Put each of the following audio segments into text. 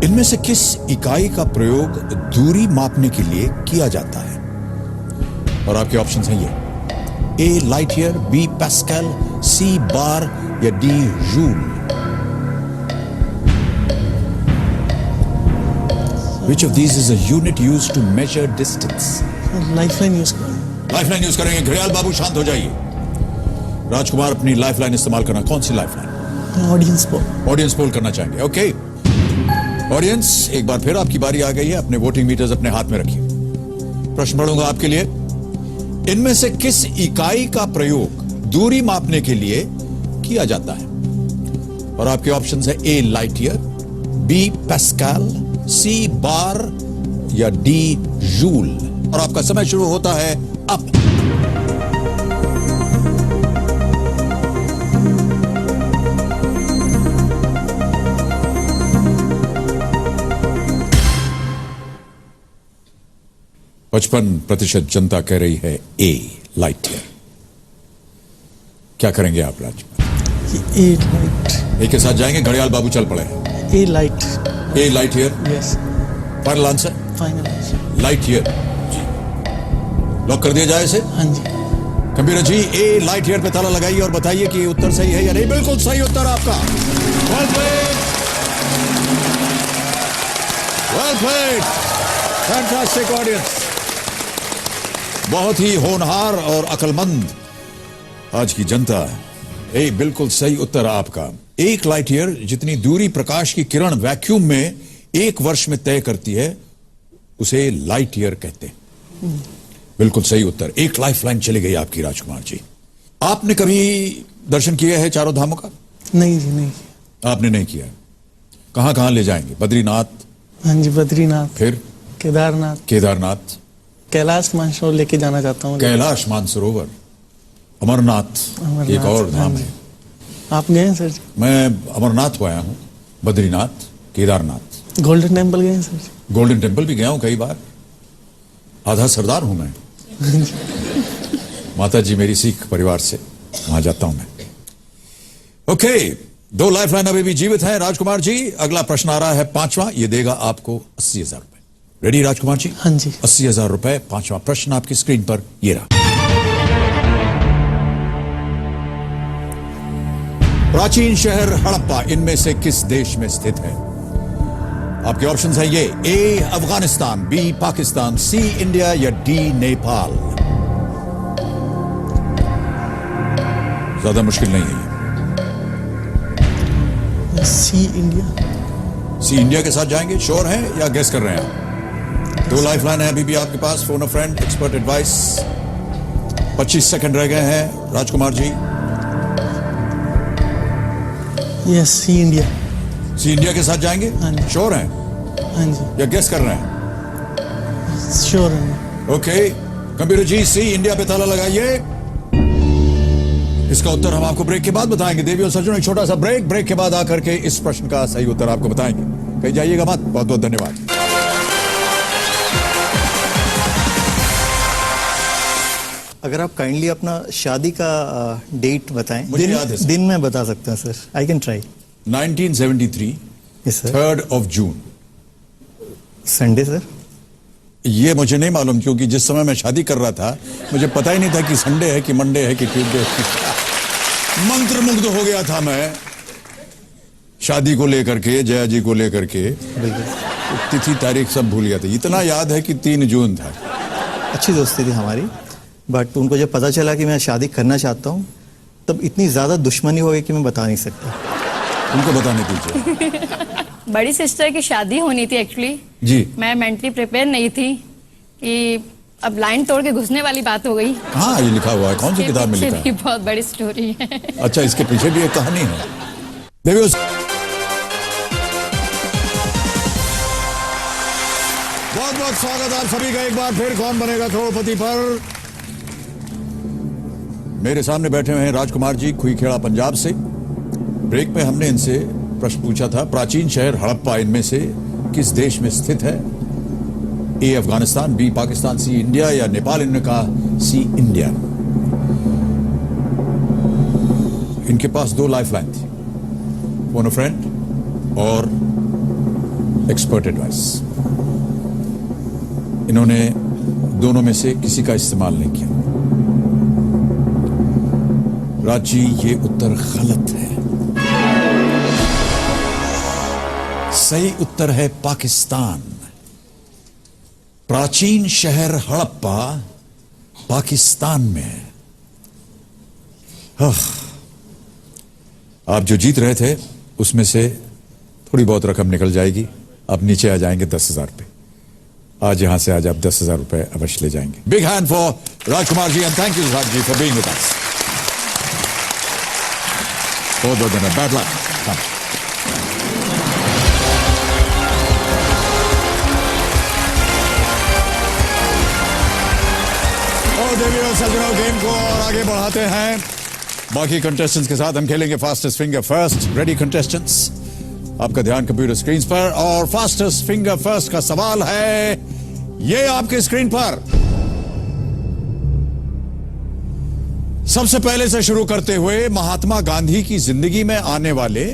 इनमें से किस इकाई का प्रयोग दूरी मापने के लिए किया जाता है? और आपके ऑप्शन हैं ये: ए लाइट ईयर, बी पास्कल, सी बार या D joule. Which of these is a unit used to measure distance? Lifeline use करेंगे। लाइफलाइन यूज करेंगे। घड़ियाल बाबू शांत हो जाइए। राजकुमार अपनी लाइफलाइन इस्तेमाल करना। कौन सी lifeline? Audience poll. Audience poll करना चाहेंगे। ओके ऑडियंस, एक बार फिर आपकी बारी आ गई है। अपने वोटिंग मीटर्स अपने हाथ में रखिए। प्रश्न पढ़ूंगा आपके लिए। इनमें से किस इकाई का प्रयोग दूरी मापने के लिए किया जाता है? और आपके ऑप्शंस है: ए लाइट ईयर, बी पास्कल, सी बार या डी जूल। और आपका समय शुरू होता है अब। %50 जनता कह रही है ए लाइट ईयर। क्या करेंगे आप राजकुमार? ए लाइट। ए के साथ जाएंगे। घड़ियाल बाबू चल पड़े हैं। A light. A light year. Yes. Final answer? Final answer light year. Lock कर दिया जाए इसे? हाँ जी। Computer ji, a light year पे ताला लगाइए और बताइए कि उत्तर सही है या नहीं। बिल्कुल सही उत्तर आपका। Well played, well played, fantastic audience. बहुत ही होनहार और अक्लमंद आज की जनता। बिल्कुल सही उत्तर आपका। एक लाइट ईयर जितनी दूरी प्रकाश की किरण वैक्यूम में एक वर्ष में तय करती है, उसे लाइट ईयर कहते हैं। बिल्कुल सही उत्तर। एक लाइफलाइन चली गई आपकी राजकुमार जी। आपने कभी दर्शन किया है चारों धामों का? नहीं जी, नहीं। आपने नहीं किया। कहां कहां ले जाएंगे? बद्रीनाथ? हाँ जी, बद्रीनाथ। फिर केदारनाथ। केदारनाथ। कैलाश मानसरोवर लेके जाना चाहता हूँ। कैलाश मानसरोवर, अमरनाथ, एक और धाम है। आप गए हैं सर जी? मैं अमरनाथ को आया हूं, बद्रीनाथ, केदारनाथ। गोल्डन टेम्पल गए हैं सर जी? गोल्डन टेम्पल भी गया हूं कई बार। आधा सरदार हूं मैं। माता जी मेरी सिख परिवार से, वहां जाता हूं मैं। ओके, 2 लाइफलाइन अभी भी जीवित हैं राजकुमार जी। अगला प्रश्न आ रहा है 5वां। यह देगा आपको 80,000 रुपए। रेडी राजकुमार जी? हाँ जी। 80,000 रुपए। 5वां प्रश्न आपकी स्क्रीन पर ये रहा। प्राचीन शहर हड़प्पा इनमें से किस देश में स्थित है? आपके ऑप्शंस हैं ये: ए अफगानिस्तान, बी पाकिस्तान, सी इंडिया या डी नेपाल। ज्यादा मुश्किल नहीं है ये। सी इंडिया। सी इंडिया के साथ जाएंगे? श्योर हैं या गेस कर रहे हैं? 2 लाइफलाइन है अभी भी आपके पास। Phone a friend, expert advice. 25 second रह गए हैं Rajkumar ji. Yes, C India. C India के साथ जाएंगे? हाँ जी। श्योर हैं हाँ जी। या गेस कर रहे हैं? श्योर है। ओके कंप्यूटर जी, सी इंडिया पे ताला लगाइए। इसका उत्तर हम आपको ब्रेक के बाद बताएंगे। देवी और सज्जनों, एक छोटा सा ब्रेक के बाद आकर के इस प्रश्न का सही उत्तर आपको बताएंगे। कहीं जाइएगा मत। बहुत बहुत धन्यवाद। अगर आप काइंडली अपना शादी का डेट बताएं। मुझे याद है सर। दिन में बता सकते हैं sir? I can try. 1973, yes sir. 3rd of June। Sunday sir? ये मुझे नहीं मालूम, क्योंकि जिस समय मैं शादी कर रहा था मुझे पता ही नहीं था कि संडे है कि मंडे है कि ट्यूसडे है। मंत्रमुग्ध हो गया था मैं शादी को लेकर के, जया जी को लेकर के। तिथि तारीख सब भूल गया था। इतना याद है कि 3 जून था। अच्छी दोस्ती थी हमारी, बट उनको जब पता चला कि मैं शादी करना चाहता हूँ, तब इतनी ज्यादा दुश्मनी हो गई कि मैं बता नहीं सकता। उनको बताने दीजिए। बड़ी सिस्टर की शादी होनी थी एक्चुअली जी। मैं मेंटली प्रिपेयर नहीं थी कि अब लाइन तोड़ के घुसने वाली बात हो गई। हाँ, ये लिखा हुआ है। कौन सी किताब में लिखा है? बहुत बड़ी स्टोरी है। अच्छा, इसके पीछे भी एक कहानी है। देखिए, बहुत बहुत स्वागत आप सभी का एक बार फिर कौन बनेगा करोड़पति पर। मेरे सामने बैठे हुए हैं राजकुमार जी, खुईखेड़ा पंजाब से। ब्रेक में हमने इनसे प्रश्न पूछा था, प्राचीन शहर हड़प्पा इनमें से किस देश में स्थित है? ए अफगानिस्तान, बी पाकिस्तान, सी इंडिया या नेपाल। इन्होंने कहा सी इंडिया। इनके पास 2 लाइफलाइन थी, फोन अ फ्रेंड और एक्सपर्ट एडवाइस। इन्होंने दोनों में से किसी का इस्तेमाल नहीं किया। राज जी, ये उत्तर गलत है। सही उत्तर है पाकिस्तान। प्राचीन शहर हड़प्पा पाकिस्तान में है। आप जो जीत रहे थे उसमें से थोड़ी बहुत रकम निकल जाएगी। आप नीचे आ जाएंगे 10,000 पे। आज यहां से आज आप 10,000 रुपए अवश्य ले जाएंगे। Big hand for Rajkumar ji and thank you Raj ji for being with us. बहुत बहुत धन्यवाद। Bad luck. और देवियों सज्जनों, गेम को और आगे बढ़ाते हैं। बाकी कंटेस्टेंट्स के साथ हम खेलेंगे fastest finger first. Ready contestants, आपका ध्यान कंप्यूटर स्क्रीन पर और फास्टेस्ट फिंगर फर्स्ट का सवाल है ये आपके स्क्रीन पर। सबसे पहले से शुरू करते हुए महात्मा गांधी की जिंदगी में आने वाले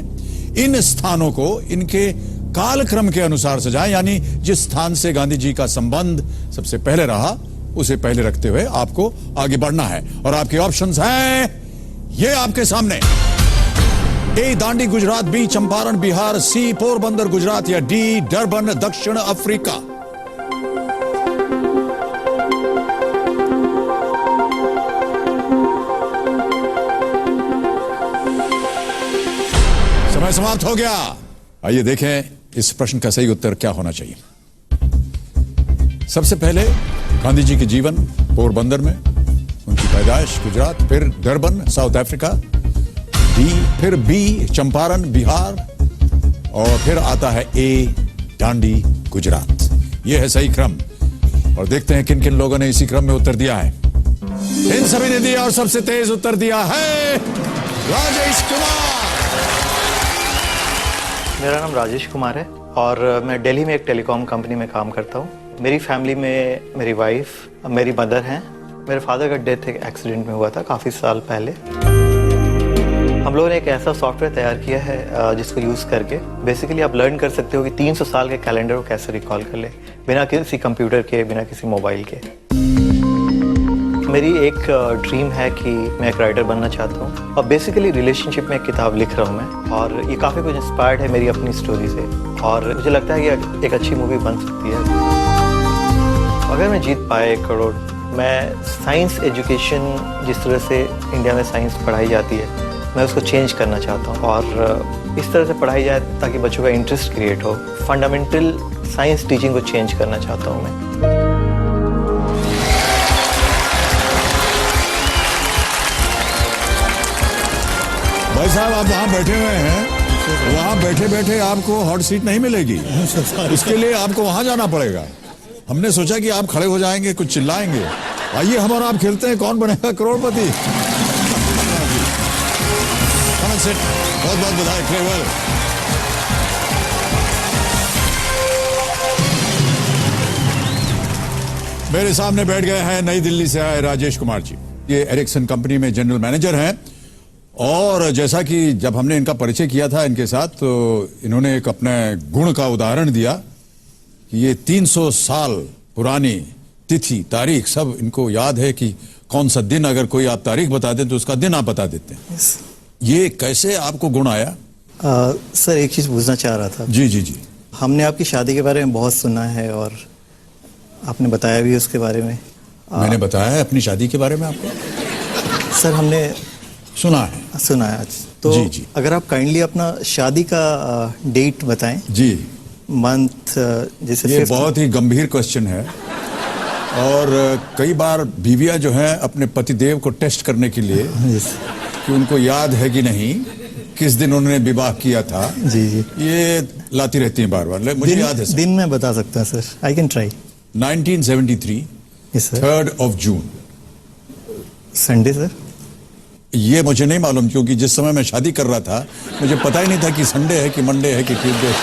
इन स्थानों को इनके कालक्रम के अनुसार सजाएं, यानी जिस स्थान से गांधी जी का संबंध सबसे पहले रहा उसे पहले रखते हुए आपको आगे बढ़ना है। और आपके ऑप्शंस हैं ये आपके सामने। ए दांडी गुजरात, बी चंपारण बिहार, सी पोरबंदर गुजरात या डी डरबन दक्षिण अफ्रीका। समय समाप्त हो गया। आइए देखें इस प्रश्न का सही उत्तर क्या होना चाहिए। सबसे पहले गांधी जी के जीवन पोरबंदर में, उनकी पैदाइश गुजरात, फिर डरबन साउथ अफ्रीका, डी, फिर बी चंपारण बिहार और फिर आता है ए दांडी गुजरात। यह है सही क्रम। और देखते हैं किन किन लोगों ने इसी क्रम में उत्तर दिया है। इन सभी ने दिया और सबसे तेज उत्तर दिया है राजेश कुमार। मेरा नाम राजेश कुमार है और मैं दिल्ली में एक टेलीकॉम कंपनी में काम करता हूँ। मेरी फैमिली में मेरी वाइफ, मेरी मदर हैं। मेरे फादर का डेथ एक एक्सीडेंट में हुआ था काफ़ी साल पहले। हम लोगों ने एक ऐसा सॉफ्टवेयर तैयार किया है जिसको यूज़ करके बेसिकली आप लर्न कर सकते हो कि 300 साल के कैलेंडर को कैसे रिकॉल कर ले, बिना किसी कंप्यूटर के, बिना किसी मोबाइल के। मेरी एक ड्रीम है कि मैं एक राइटर बनना चाहता हूँ और बेसिकली रिलेशनशिप में एक किताब लिख रहा हूँ मैं, और ये काफ़ी कुछ इंस्पायर्ड है मेरी अपनी स्टोरी से और मुझे लगता है कि एक अच्छी मूवी बन सकती है अगर मैं जीत पाए 1 करोड़। मैं साइंस एजुकेशन, जिस तरह से इंडिया में साइंस पढ़ाई जाती है, मैं उसको चेंज करना चाहता हूँ और इस तरह से पढ़ाई जाए ताकि बच्चों का इंटरेस्ट क्रिएट हो। फंडामेंटल साइंस टीचिंग को चेंज करना चाहता हूँ मैं। भाई साहब, आप वहां बैठे हुए हैं, वहां बैठे बैठे आपको हॉट सीट नहीं मिलेगी। उसके लिए आपको वहां जाना पड़ेगा। हमने सोचा कि आप खड़े हो जाएंगे, कुछ चिल्लाएंगे। आइए हम और आप खेलते हैं कौन बनेगा करोड़पति। बहुत बहुत बधाई केवल। मेरे सामने बैठ गए हैं नई दिल्ली से आए राजेश कुमार जी। ये एरिक्सन कंपनी में जनरल मैनेजर हैं और जैसा कि जब हमने इनका परिचय किया था इनके साथ, तो इन्होंने एक अपने गुण का उदाहरण दिया कि ये 300 साल पुरानी तिथि तारीख सब इनको याद है कि कौन सा दिन, अगर कोई आप तारीख बता दें तो उसका दिन आप बता देते हैं। ये कैसे आपको गुण आया? सर एक चीज़ पूछना चाह रहा था। जी जी जी। हमने आपकी शादी के बारे में बहुत सुना है और आपने बताया भी उसके बारे में। मैंने बताया है अपनी शादी के बारे में आपको? सर हमने सुना है आज। तो जी जी। अगर आप काइंडली अपना शादी का डेट बताएं। जी। मंथ, जैसे ये बहुत ही गंभीर क्वेश्चन है और कई बार बीवियां जो हैं अपने पतिदेव को टेस्ट करने के लिए कि उनको याद है कि नहीं, किस दिन उन्होंने विवाह किया था, जी जी, ये लाती रहती हैं बार बार। मुझे याद है सर। दिन में बता सकता हूं sir, I can try. 1973 3rd of June। Sunday sir? ये मुझे नहीं मालूम क्योंकि जिस समय मैं शादी कर रहा था मुझे पता ही नहीं था कि संडे है कि मंडे है कि ट्यूसडे है।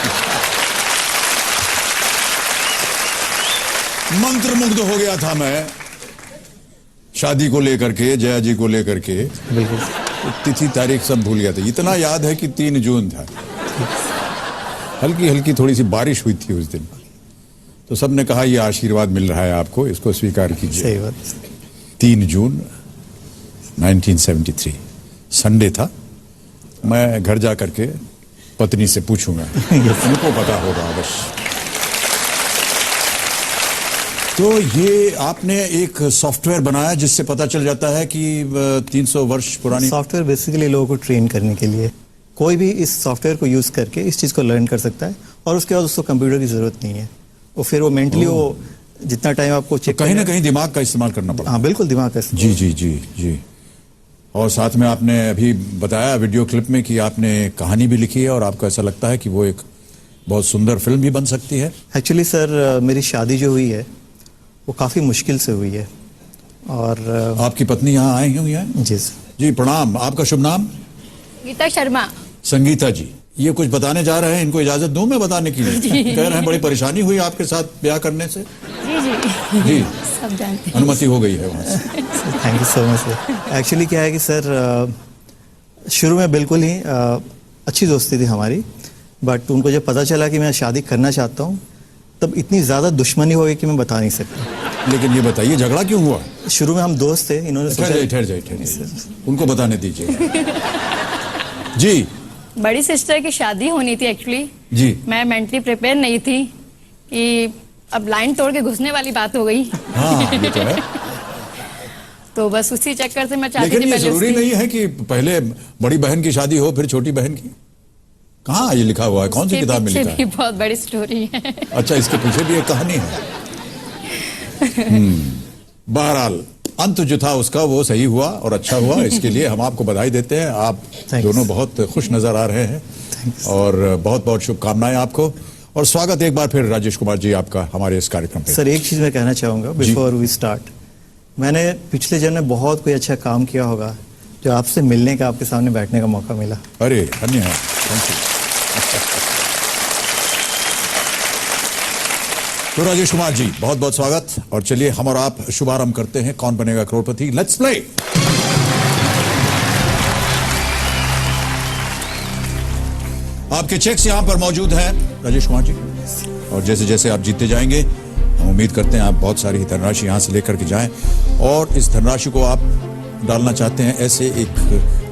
मंत्रमुग्ध हो गया था मैं शादी को लेकर के, जया जी को लेकर के। बिल्कुल। तिथि तारीख सब भूल गया था। इतना याद है कि 3 जून था। हल्की हल्की थोड़ी सी बारिश हुई थी उस दिन, तो सबने कहा ये आशीर्वाद मिल रहा है आपको, इसको स्वीकार कीजिए। सही बात। 3 जून 1973 संडे था। मैं घर जा करके पत्नी से पूछूंगा, उनको पता होगा अवश्य। तो ये आपने एक सॉफ्टवेयर बनाया जिससे पता चल जाता है कि 300 वर्ष पुरानी। सॉफ्टवेयर बेसिकली लोगों को ट्रेन करने के लिए, कोई भी इस सॉफ्टवेयर को यूज करके इस चीज को लर्न कर सकता है, और उसके बाद उसको कंप्यूटर की जरूरत नहीं है। और फिर वो मेंटली वो जितना टाइम आपको चेक कहीं ना कहीं दिमाग का इस्तेमाल करना पड़ा। हाँ बिल्कुल, दिमाग का जी जी जी जी। और साथ में आपने अभी बताया वीडियो क्लिप में कि आपने कहानी भी लिखी है और आपको ऐसा लगता है कि वो एक बहुत सुंदर फिल्म भी बन सकती है। एक्चुअली सर, मेरी शादी जो हुई है वो काफ़ी मुश्किल से हुई है। और आपकी पत्नी यहाँ आई हुई है? जी सर। जी प्रणाम। आपका शुभ नाम? गीता शर्मा। संगीता जी, ये कुछ बताने जा रहे हैं, इनको इजाजत दूं मैं बताने के लिए? कह रहे हैं बड़ी परेशानी हुई आपके साथ ब्याह करने से। जी जी जी सब जानते हैं। अनुमति हो गई है वहां से। Thank you so much sir. Actually क्या है कि सर, शुरू में बिल्कुल ही अच्छी दोस्ती थी हमारी, बट उनको जब पता चला कि मैं शादी करना चाहता हूँ तब इतनी ज़्यादा दुश्मनी हो गई कि मैं बता नहीं सकता। लेकिन ये बताइए झगड़ा क्यों हुआ? शुरू में हम दोस्त थे, इन्होंने ठहर जाइए, उनको बताने दीजिए। जी बड़ी सिस्टर की शादी होनी थी एक्चुअली। जी। मैं मेंटली प्रिपेयर नहीं थी कि अब लाइन तोड़ के घुसने वाली बात हो गई। हाँ ये तो है। तो बस उसी चक्कर से मैं चाहती लेकिन थी ये पहले जरूरी उसकी। नहीं है कि पहले बड़ी बहन की शादी हो फिर छोटी बहन की। कहाँ ये लिखा हुआ है? कौन सी इसके किताब में पीछे लिखा भी है? बहुत बड़ी स्टोरी है। अच्छा, इसके पीछे भी एक कहानी है। बहरहाल अंत जो था उसका वो सही हुआ और अच्छा हुआ, इसके लिए हम आपको बधाई देते हैं। आप Thanks. दोनों बहुत खुश नजर आ रहे हैं। Thanks. और बहुत बहुत शुभकामनाएं आपको, और स्वागत एक बार फिर राजेश कुमार जी आपका हमारे इस कार्यक्रम पे। सर, एक चीज़ मैं कहना चाहूँगा बिफोर वी स्टार्ट। मैंने पिछले जन्म में बहुत कोई अच्छा काम किया होगा जो आपसे मिलने का, आपके सामने बैठने का मौका मिला। अरे धन्यवाद, थैंक यू। तो राजेश कुमार जी बहुत बहुत स्वागत, और चलिए हम और आप शुभारंभ करते हैं कौन बनेगा करोड़पति। Let's play. आपके चेक्स यहां पर मौजूद हैं राजेश कुमार जी, और जैसे जैसे आप जीतते जाएंगे हम उम्मीद करते हैं आप बहुत सारी धनराशि यहां से लेकर के जाएं, और इस धनराशि को आप डालना चाहते हैं ऐसे एक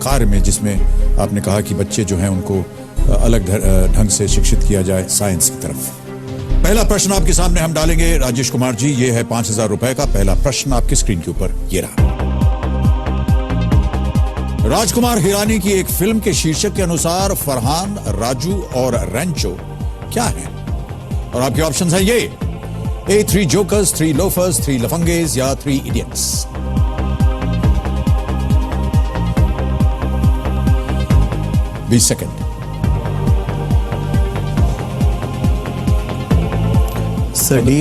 कार्य में जिसमें आपने कहा कि बच्चे जो हैं उनको अलग ढंग से शिक्षित किया जाए साइंस की तरफ। पहला प्रश्न आपके सामने हम डालेंगे राजेश कुमार जी, ये है 5,000 रुपए का पहला प्रश्न आपकी स्क्रीन के ऊपर, ये रहा। राजकुमार हिरानी की एक फिल्म के शीर्षक के अनुसार फरहान, राजू और रैंचो क्या है? और आपके ऑप्शंस हैं ये: A 3 जोकर्स, 3 लोफर्स, 3 लफंगेज या 3 इडियट्स। बीस सेकेंड। Sir D,